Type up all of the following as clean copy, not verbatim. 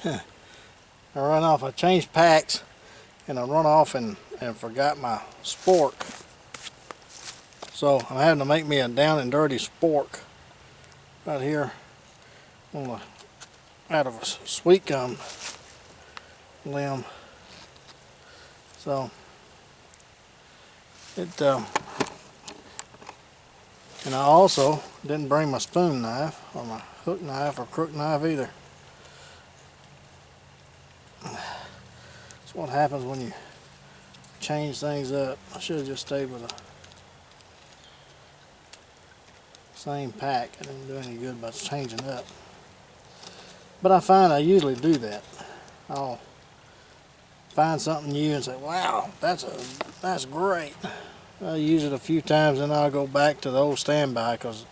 I run off, I changed packs, and I run off and forgot my spork. So I'm having to make me a down and dirty spork right here on the, out of a sweet gum limb. So it and I also didn't bring my spoon knife or my hook knife or crook knife either. That's what happens when you change things up. I should have just stayed with the same pack. I didn't do any good by changing up. But I find I usually do that. I'll find something new and say, wow, that's great. I'll use it a few times and I'll go back to the old standby because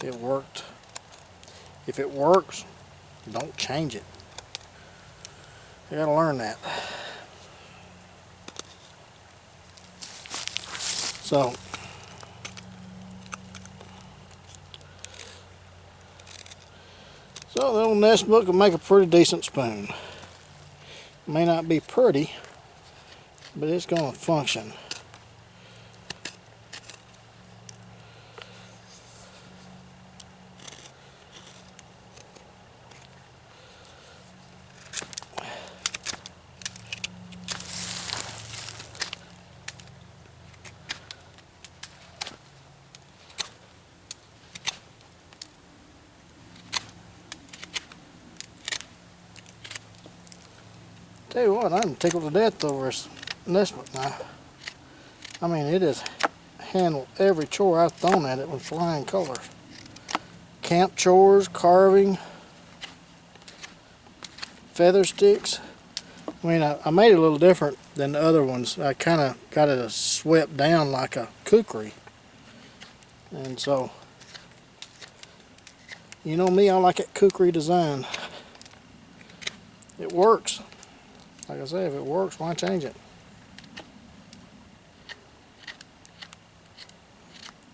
it worked. If it works, don't change it. You gotta learn that. So the old Nessmuk will make a pretty decent spoon. May not be pretty, but it's gonna function. Tell you what, I'm tickled to death over this Nessmuk knife. I mean, it has handled every chore I've thrown at it with flying colors. Camp chores, carving, feather sticks. I mean, I made it a little different than the other ones. I kind of got it swept down like a kukri. And so, you know me, I like that kukri design. It works. Like I say, if it works, why change it?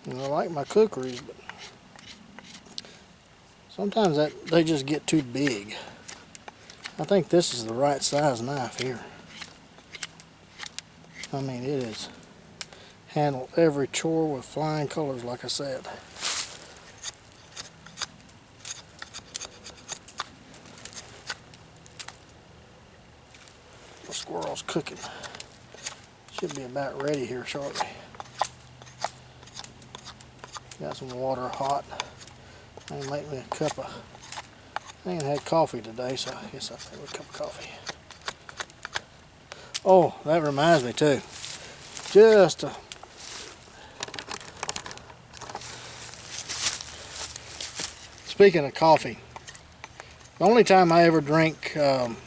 And I like my kukris, but sometimes they just get too big. I think this is the right size knife here. I mean, it is handled every chore with flying colors, like I said. The squirrel's cooking. Should be about ready here shortly. Got some water hot. I can make me a cup of, I ain't had coffee today, so I guess I'll take a cup of coffee. Oh, that reminds me too. Speaking of coffee, the only time I ever drank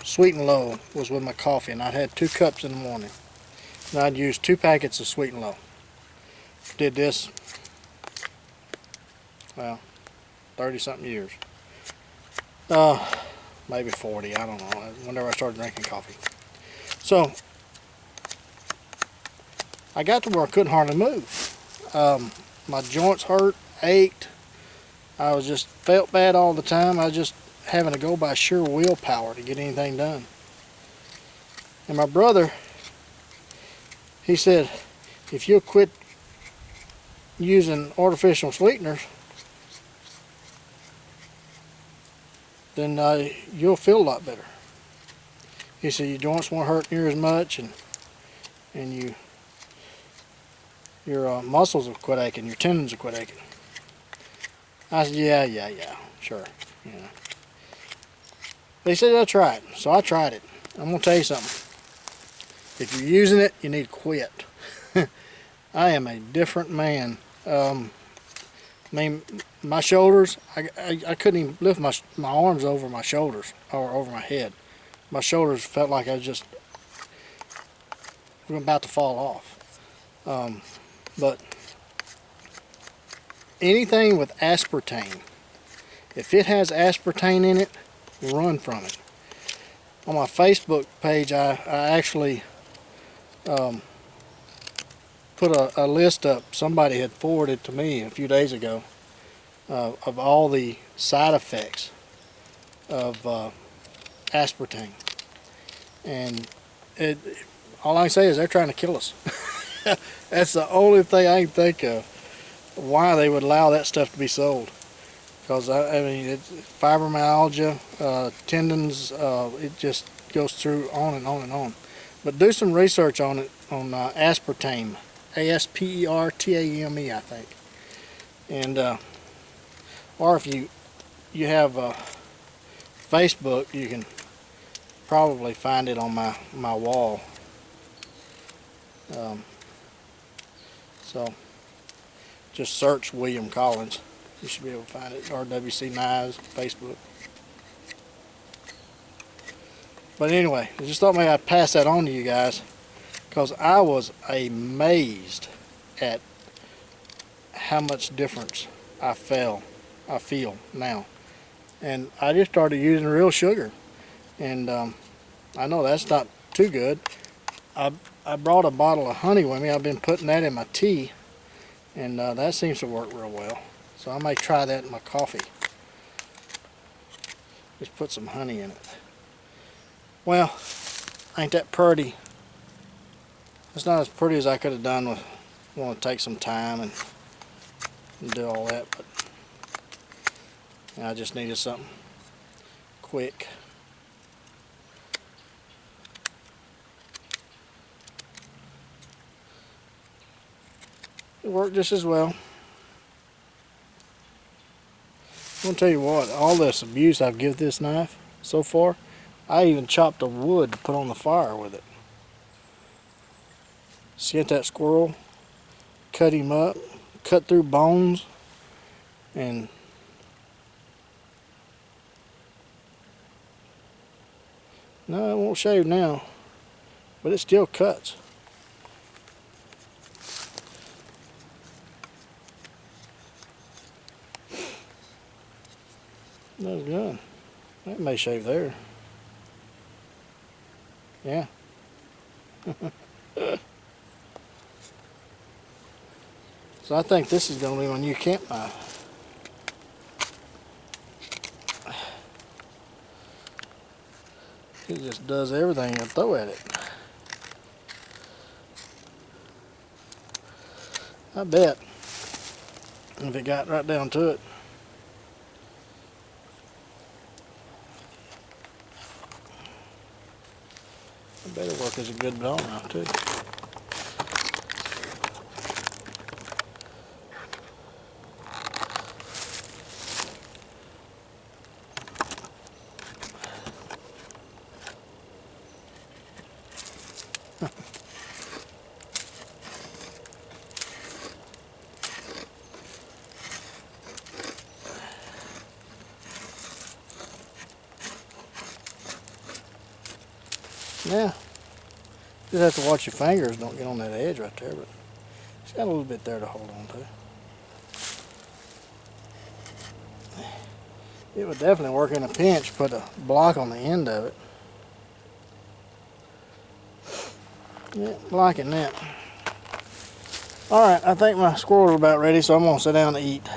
Sweet and Low was with my coffee, and I'd had 2 cups in the morning. And I'd use 2 packets of Sweet and Low. Did this, well, 30-something years. Maybe 40, I don't know, whenever I started drinking coffee. So, I got to where I couldn't hardly move. My joints hurt, ached. I was just felt bad all the time. I was just having to go by sheer willpower to get anything done. And my brother, he said, if you'll quit using artificial sweeteners, then you'll feel a lot better. He said your joints won't hurt near as much, and your muscles will quit aching, your tendons will quit aching. I said, yeah, sure. You know. They said I'll try it, so I tried it. I'm gonna tell you something. If you're using it, you need to quit. I am a different man. I mean, my shoulders, I couldn't even lift my arms over my shoulders or over my head. My shoulders felt like I was just about to fall off. But anything with aspartame, if it has aspartame in it, run from it. On my Facebook page, I actually put a list up. Somebody had forwarded to me a few days ago of all the side effects of aspartame. And all I can say is they're trying to kill us. That's the only thing I can think of why they would allow that stuff to be sold. Because I mean, it's fibromyalgia, tendons, it just goes through on and on and on. But do some research on it, on aspartame, aspertame, I think. And or if you have Facebook, you can probably find it on my wall. So just search William Collins. You should be able to find it, or WC Knives, Facebook. But anyway, I just thought maybe I'd pass that on to you guys, because I was amazed at how much difference I feel now. And I just started using real sugar, and I know that's not too good. I brought a bottle of honey with me. I've been putting that in my tea, and that seems to work real well. So I may try that in my coffee. Just put some honey in it. Well, ain't that pretty? It's not as pretty as I could have done with want to take some time and do all that, but I just needed something quick. It worked just as well. I'm gonna tell you what, all this abuse I've given this knife so far, I even chopped the wood to put on the fire with it. Skin that squirrel, cut him up, cut through bones, and no, it won't shave now, but it still cuts. That's good. That may shave there. Yeah. So I think this is going to be my new camp knife. It just does everything I throw at it. I bet. If it got right down to it. I bet it work as a good bone knife too. Yeah, just have to watch your fingers don't get on that edge right there, but it's got a little bit there to hold on to. It would definitely work in a pinch, put a block on the end of it. Yeah, liking that. Alright, I think my squirrels are about ready, so I'm going to sit down to eat.